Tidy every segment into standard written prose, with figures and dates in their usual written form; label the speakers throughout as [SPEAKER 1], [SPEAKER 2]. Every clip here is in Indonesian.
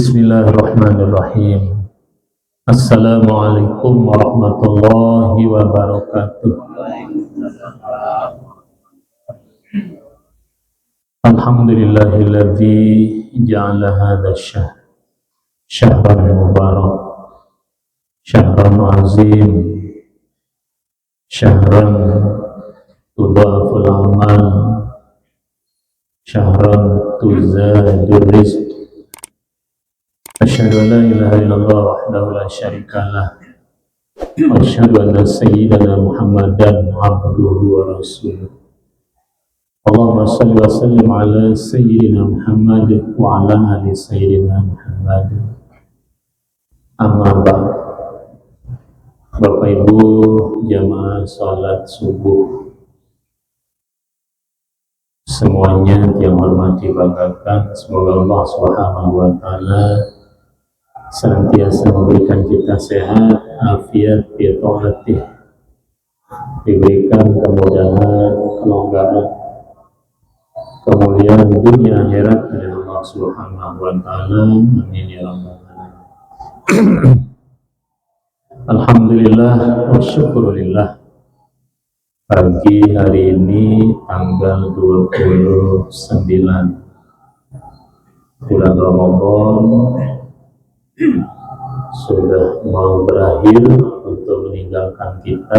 [SPEAKER 1] Bismillahirrahmanirrahim. Assalamualaikum warahmatullahi wabarakatuh. Alhamdulillahilladzi ja'ala hadha syahr syahran mubarak, syahran azim, syahran tudhaful amal, syahran tuzadur rizq. Asyhadu an la ilaha illallah wahdahu la syarika lah wa asyhadu anna sayyidana Muhammadan abduhu wa rasuluh. Allahumma shalli wa sallim ala sayyidina Muhammad wa ala ali sayyidina Muhammad. Amma ba'd. Bapak Ibu jamaah salat subuh semuanya yang hormati banggakan, semoga Allah Subhanahu wa taala senantiasa memberikan kita sehat, afiat, taatih, diberikan kemudahan, kelonggaran, kemuliaan dunia akhirat dari Allah Subhanahu wa taala. Amin ya rabbal alamin. Alhamdulillah wa syukurillah. Pagi hari ini tanggal 29 bulan Ramadan sudah mau berakhir untuk meninggalkan kita,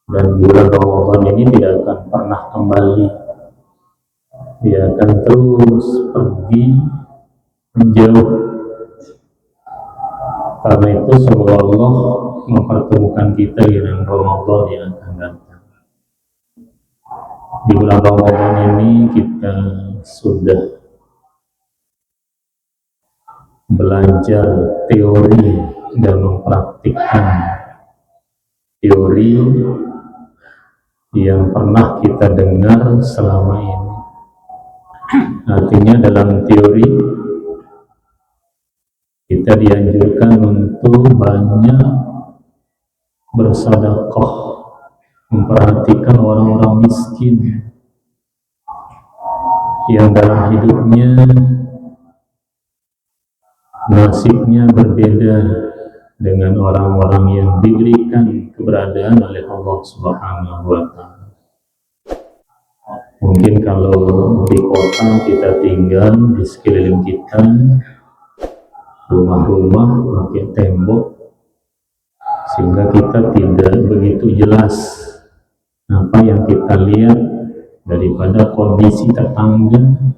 [SPEAKER 1] dan bulan Ramadan ini tidak akan pernah kembali, dia akan terus pergi menjauh. Karena itu semoga Allah mempertemukan kita dengan Ramadan yang akan datang. Di bulan Ramadan ini kita sudah belajar teori dan mempraktikkan teori yang pernah kita dengar selama ini. Artinya dalam teori kita dianjurkan untuk banyak bersedekah, memperhatikan orang-orang miskin yang dalam hidupnya nasibnya berbeda dengan orang-orang yang diberikan keberadaan oleh Allah Subhanahu wa taala. Mungkin kalau di kota kita tinggal, di sekeliling kita rumah-rumah pakai tembok, sehingga kita tidak begitu jelas apa yang kita lihat daripada kondisi tetangga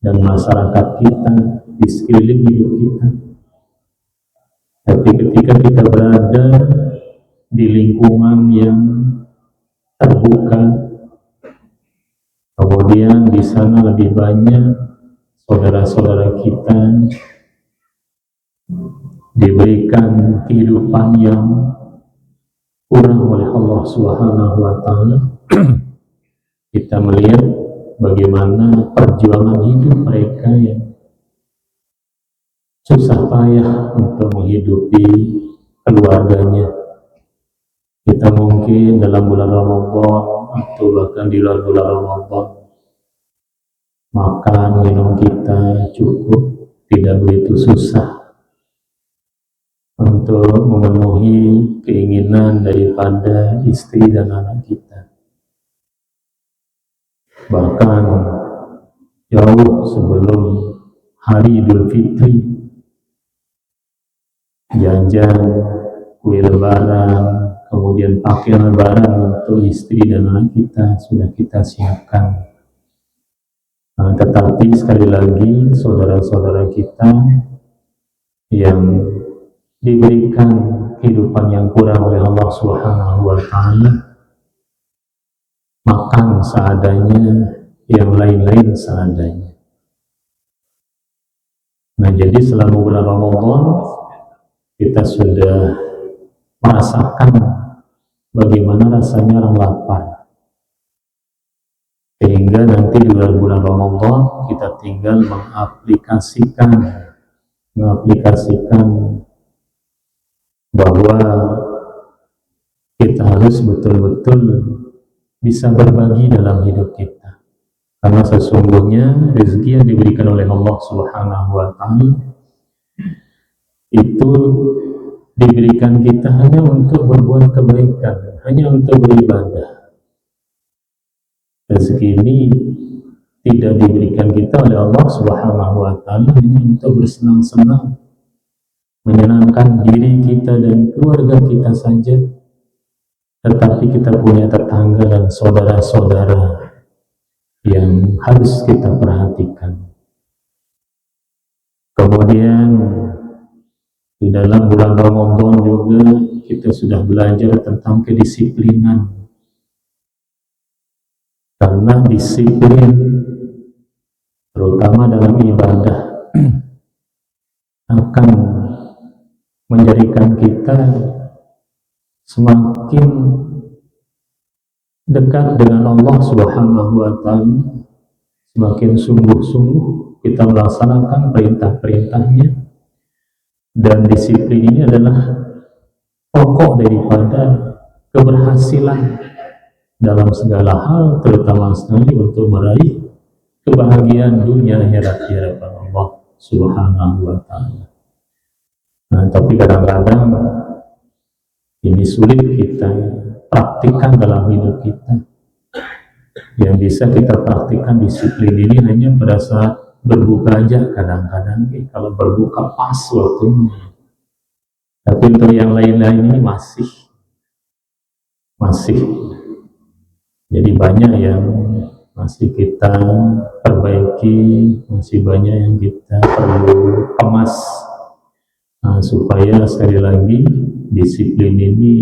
[SPEAKER 1] dan masyarakat kita di sekeliling hidup kita. Tapi ketika kita berada di lingkungan yang terbuka, kemudian di sana lebih banyak saudara-saudara kita diberikan kehidupan yang kurang oleh Allah Subhanahu wa taala, kita melihat bagaimana perjuangan hidup mereka yang susah payah untuk menghidupi keluarganya. Kita mungkin dalam bulan Ramadan atau bahkan di luar bulan Ramadan makan minum kita cukup, tidak begitu susah untuk memenuhi keinginan daripada istri dan anak kita. Bahkan jauh sebelum hari Idul Fitri, jajan, kue lebaran, kemudian pakaian lebaran untuk istri dan anak kita sudah kita siapkan. Tetapi sekali lagi saudara-saudara kita yang diberikan kehidupan yang kurang oleh Allah Subhanahu wa taala, makan seadanya, yang lain-lain seadanya. Nah, jadi selama bulan Ramadan kita sudah merasakan bagaimana rasanya orang lapar, sehingga nanti di bulan Ramadan kita tinggal mengaplikasikan bahwa kita harus betul-betul bisa berbagi dalam hidup kita. Karena sesungguhnya rezeki yang diberikan oleh Allah Subhanahu wa Ta'ala itu diberikan kita hanya untuk berbuat kebaikan, hanya untuk beribadah. Rezeki ini tidak diberikan kita oleh Allah Subhanahu wa Ta'ala hanya untuk bersenang-senang, menyenangkan diri kita dan keluarga kita saja, tetapi kita punya tetangga dan saudara-saudara yang harus kita perhatikan. Kemudian di dalam bulan Ramadan juga kita sudah belajar tentang kedisiplinan, karena disiplin terutama dalam ibadah akan menjadikan kita semakin dekat dengan Allah Subhanahu wa Ta'ala, semakin sungguh-sungguh kita melaksanakan perintah-perintahnya. Dan disiplin ini adalah pokok daripada keberhasilan dalam segala hal, terutama sekali untuk meraih kebahagiaan dunia akhirat di hadapan Allah Subhanahu wa Ta'ala. Nah, tapi kadang-kadang ini sulit kita praktikkan dalam hidup kita. Yang bisa kita praktikkan disiplin ini hanya pada saat berbuka aja kadang-kadang, kalau berbuka pas waktunya. Tapi untuk yang lain-lain ini masih jadi banyak yang masih kita perbaiki, masih banyak yang kita perlu kemas. Nah, supaya sekali lagi disiplin ini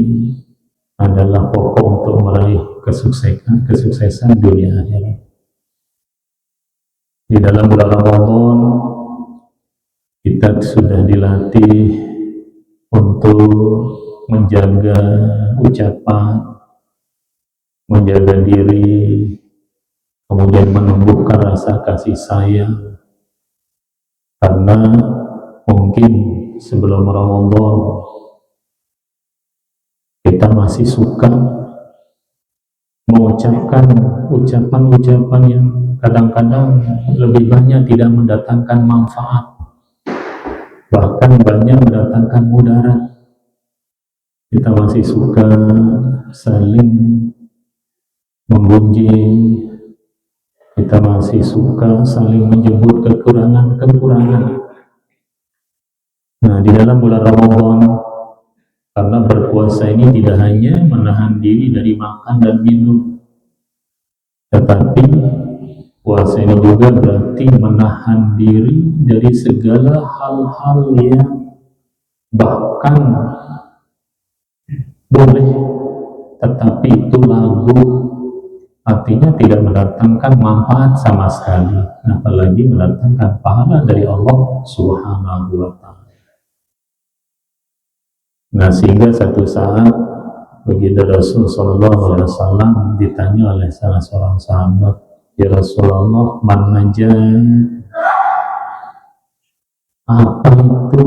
[SPEAKER 1] adalah pokok untuk meraih kesuksesan dunia akhirat. Di dalam bulan Ramadan kita sudah dilatih untuk menjaga ucapan, menjaga diri, kemudian menumbuhkan rasa kasih sayang. Karena mungkin sebelum Ramadan kita masih suka mengucapkan ucapan-ucapan yang kadang-kadang lebih banyak tidak mendatangkan manfaat, bahkan banyak mendatangkan mudarat. Kita masih suka saling menggunjing, kita masih suka saling menyebut kekurangan-kekurangan. Nah, di dalam bulan Ramadan, karena berpuasa ini tidak hanya menahan diri dari makan dan minum, tetapi puasa ini juga berarti menahan diri dari segala hal-hal yang bahkan boleh, tetapi itu lagu, artinya tidak mendatangkan manfaat sama sekali, apalagi mendatangkan pahala dari Allah Subhanahu wa Ta'ala. Nah, sehingga satu saat baginda Rasul Sallallahu Alaihi Wasallam ditanya oleh salah seorang sahabat, "Ya Rasulullah, man najat? Apa itu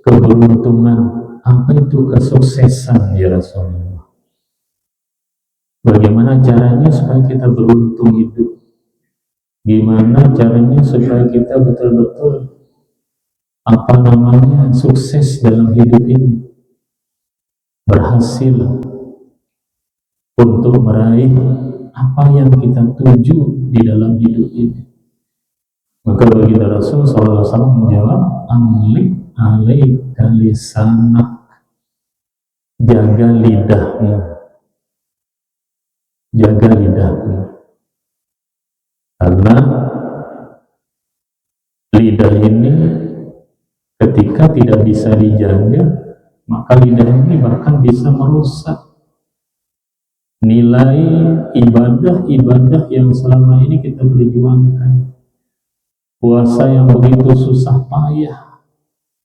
[SPEAKER 1] keberuntungan? Apa itu kesuksesan ya Rasulullah? Bagaimana caranya supaya kita beruntung hidup? Gimana caranya supaya kita betul-betul sukses dalam hidup ini, berhasil untuk meraih apa yang kita tuju di dalam hidup ini?" Maka baginda Rasul SAW menjawab, "Amlik alaika lisanak." Jaga lidahmu, jaga lidahmu, karena lidah ini ketika tidak bisa dijaga, maka lidah ini bahkan bisa merusak nilai ibadah-ibadah yang selama ini kita perjuangkan. Puasa yang begitu susah payah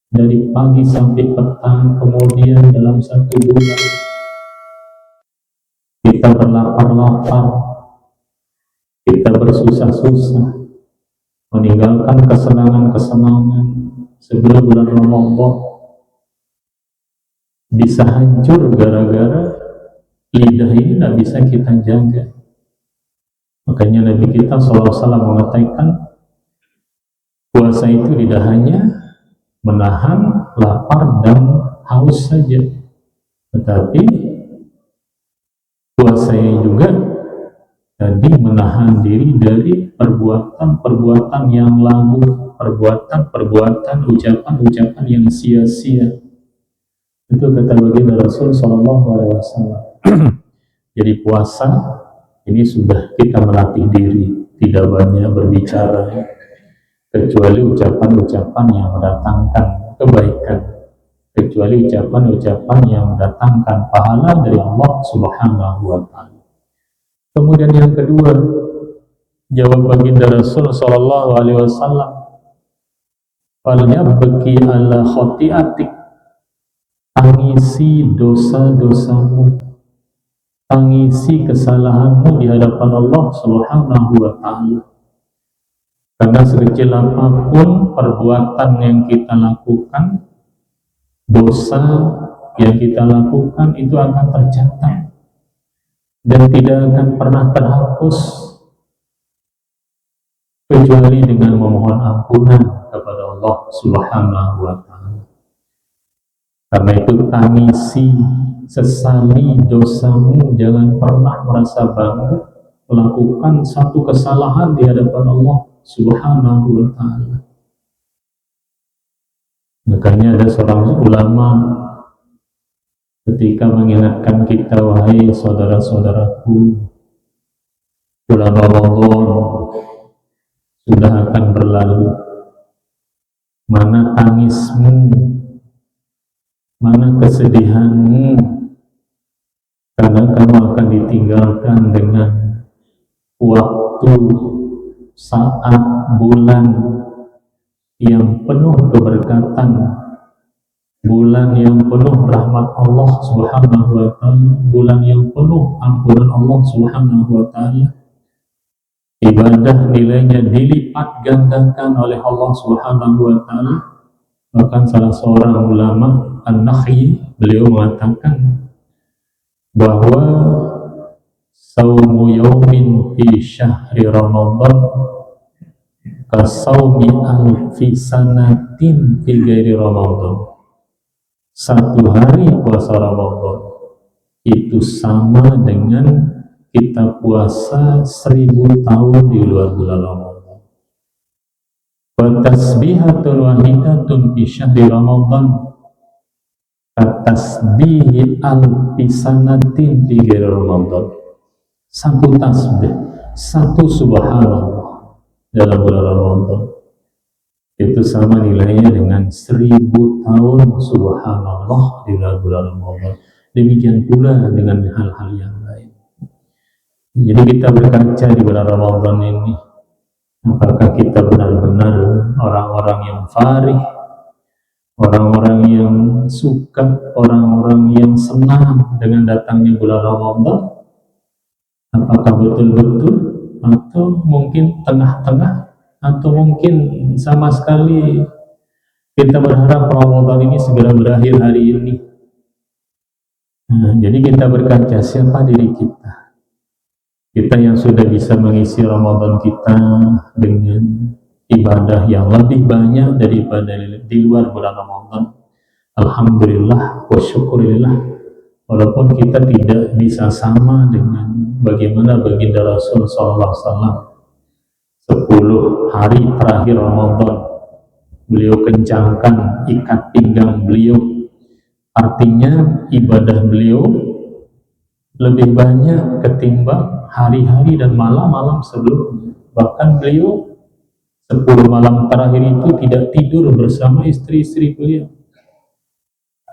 [SPEAKER 1] dari pagi sampai petang, kemudian dalam satu bulan kita berlapar-lapar, kita bersusah-susah, meninggalkan kesenangan-kesenangan sebelum bulan Ramadan, bisa hancur gara-gara lidah ini tidak bisa kita jaga. Makanya Nabi kita SAW mengatakan puasa itu tidak hanya menahan lapar dan haus saja, tetapi puasanya juga tadi menahan diri dari perbuatan-perbuatan yang lagu, perbuatan-perbuatan, ucapan-ucapan yang sia-sia. Itu kata baginda Rasul Sallallahu Alaihi Wasallam. Jadi puasa ini sudah kita melatih diri, tidak banyak berbicara, kecuali ucapan-ucapan yang mendatangkan kebaikan, kecuali ucapan-ucapan yang mendatangkan pahala dari Allah Subhanahu wa Ta'ala. Kemudian yang kedua, jawab baginda Rasul Sallallahu Alaihi Wasallam, "Falyabki ala khotiatik," tangisi dosa-dosamu, tangisi kesalahanmu di hadapan Allah Subhanahu wa Ta'ala. Karena sekecil apapun perbuatan yang kita lakukan, dosa yang kita lakukan itu akan tercatat dan tidak akan pernah terhapus kecuali dengan memohon ampunan kepada Allah Subhanahu wa Ta'ala. Karena itu tangisi, sesali dosamu, jangan pernah merasa bangga melakukan satu kesalahan di hadapan Allah Subhanahu wa Ta'ala. Makanya ada seorang ulama ketika mengingatkan kita, wahai saudara-saudaraku, bulan Ramadan sudah akan berlalu. Mana tangismu, mana kesedihanmu, karena kamu akan ditinggalkan dengan waktu, saat, bulan yang penuh keberkatan, bulan yang penuh rahmat Allah Subhanahu wa Ta'ala, bulan yang penuh ampunan Allah Subhanahu wa Ta'ala. Ibadah nilainya dilipat gandakan oleh Allah Subhanahu wa Ta'ala. Bahkan salah seorang ulama An-Nakh'i, beliau mengatakan bahwa saumu yaumin fi syahri Ramadan kasaumi alfi sanatin fi ghairi Ramadan. Satu hari puasa Ramadan itu sama dengan kita puasa 1000 tahun di luar bulan Ramadan. Wa tasbihatun wahidatun fi syahri Ramadan katasbihi alfi sanatin fi ghairi Ramadan. Satu tasbih, satu subhanallah dalam bulan Ramadan itu sama nilainya dengan 1000 tahun subhanallah di bulan Ramadan. Demikian pula dengan hal-hal yang lain. Jadi kita berkaca di bulan Ramadan ini, apakah kita benar-benar orang-orang yang farih, orang-orang yang suka, orang-orang yang senang dengan datangnya bulan Ramadan? Apakah betul-betul, atau mungkin tengah-tengah, atau mungkin sama sekali kita berharap Ramadan ini segera berakhir hari ini? Nah, jadi kita berkaca, siapa diri kita? Kita yang sudah bisa mengisi Ramadan kita dengan ibadah yang lebih banyak daripada di luar bulan Ramadan. Alhamdulillah wa syukurillah. Walaupun kita tidak bisa sama dengan bagaimana baginda Rasul SAW 10 hari terakhir Ramadan, beliau kencangkan ikat pinggang beliau. Artinya ibadah beliau lebih banyak ketimbang hari-hari dan malam-malam sebelumnya. Bahkan beliau 10 malam terakhir itu tidak tidur bersama istri-istri beliau,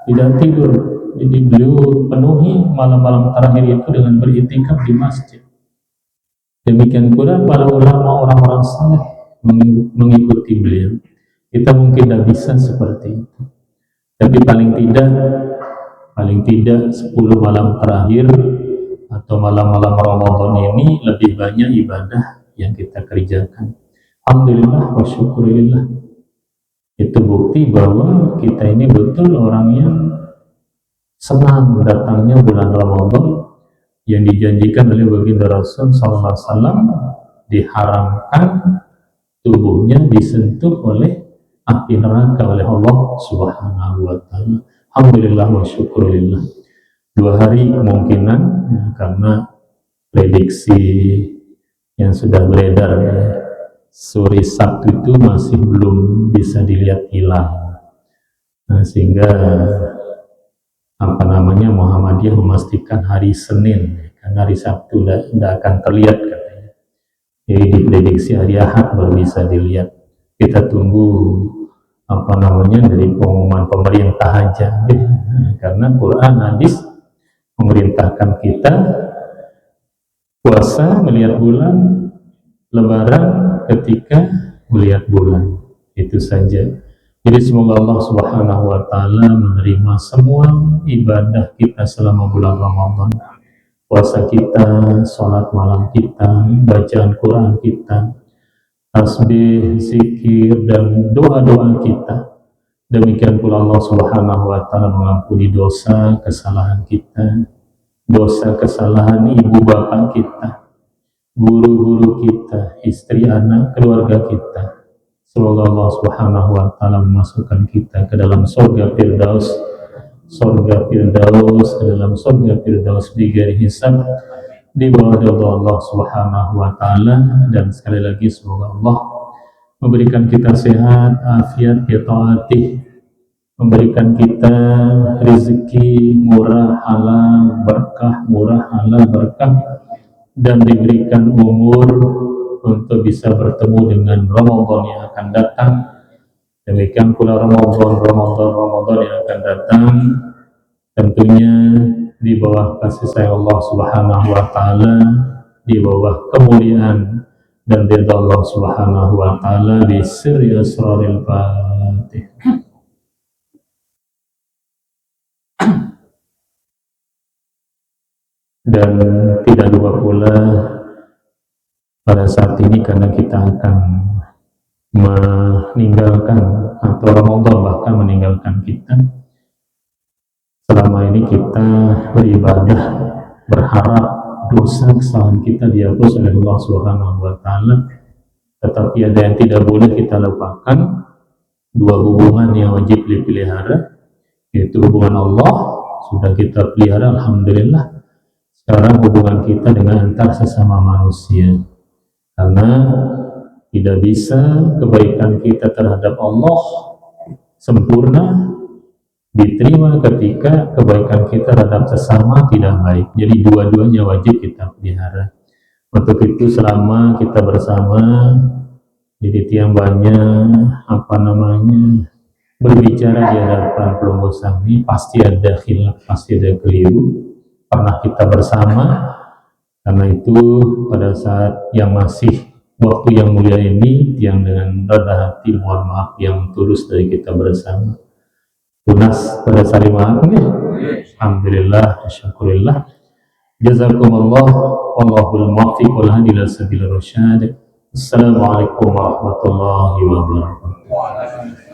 [SPEAKER 1] tidak tidur. Jadi beliau penuhi malam-malam terakhir itu dengan beriktikaf di masjid. Demikian pula para ulama, orang-orang saleh mengikuti beliau. Kita mungkin tidak bisa seperti itu, tapi paling tidak 10 malam terakhir atau malam-malam Ramadan ini lebih banyak ibadah yang kita kerjakan. Alhamdulillah wa syukurillah. Itu bukti bahwa kita ini betul orang yang senang datangnya bulan Ramadan, yang dijanjikan oleh baginda Rasul sallallahu alaihi wasallam, diharamkan tubuhnya disentuh oleh api neraka oleh Allah Subhanahu wa taala. Alhamdulillah wa syukurillah. 2 hari kemungkinan ya, karena prediksi yang sudah beredar sore Sabtu itu masih belum bisa dilihat hilal. Nah, sehingga Muhammadiyah memastikan hari Senin, karena hari Sabtu tidak akan terlihat katanya. Jadi diprediksi hari Ahad baru bisa dilihat. Kita tunggu dari pengumuman pemerintah aja, karena Quran hadis memerintahkan kita puasa melihat bulan, lebaran ketika melihat bulan, itu saja. Jadi semoga Allah Subhanahu wa taala menerima semua ibadah kita selama bulan Ramadan. Puasa kita, sholat malam kita, bacaan Quran kita, tasbih, zikir, dan doa-doa kita. Demikian pula Allah Subhanahu wa taala mengampuni dosa kesalahan kita, dosa kesalahan ibu bapak kita, guru-guru kita, istri anak, keluarga kita. Semoga Allah Subhanahu wa taala memasukkan kita ke dalam surga Firdaus, ke dalam surga Firdaus bighairi hisab, di bawah ridha Allah Subhanahu wa taala. Dan sekali lagi semoga Allah memberikan kita sehat, afiat, taatih, memberikan kita rezeki murah halal berkah, dan diberikan umur untuk bisa bertemu dengan Ramadan yang akan datang. Demikian pula Ramadan yang akan datang tentunya di bawah kasih sayang Allah Subhanahu wa taala, di bawah kemuliaan dan ridha Allah Subhanahu wa taala, bi sirri asraril Fatihah. Dan tidak lupa pula pada saat ini, karena kita akan meninggalkan, atau Ramadan bahkan meninggalkan kita, selama ini kita beribadah berharap dosa kesalahan kita dihapus oleh Allah Subhanahu wa taala. Tetapi ada yang tidak boleh kita lupakan, 2 hubungan yang wajib dipelihara, yaitu hubungan Allah sudah kita pelihara, alhamdulillah. Sekarang hubungan kita dengan antar sesama manusia, karena tidak bisa kebaikan kita terhadap Allah sempurna diterima ketika kebaikan kita terhadap sesama tidak baik. Jadi dua-duanya wajib kita pelihara. Untuk itu selama kita bersama, jadi tiang banyak berbicara di hadapan kelompok sami, pasti ada khilaf, pasti ada keliru. Pernah kita bersama, karena itu pada saat yang masih waktu yang mulia ini, yang dengan rendah hati mohon maaf yang tulus dari kita bersama. Tunas pada saling maaf nih. Alhamdulillah, syukurillah. Jazakumullah, wallahul muwaffiq wal hadi ila sabilir rasyad. Assalamualaikum warahmatullahi wabarakatuh.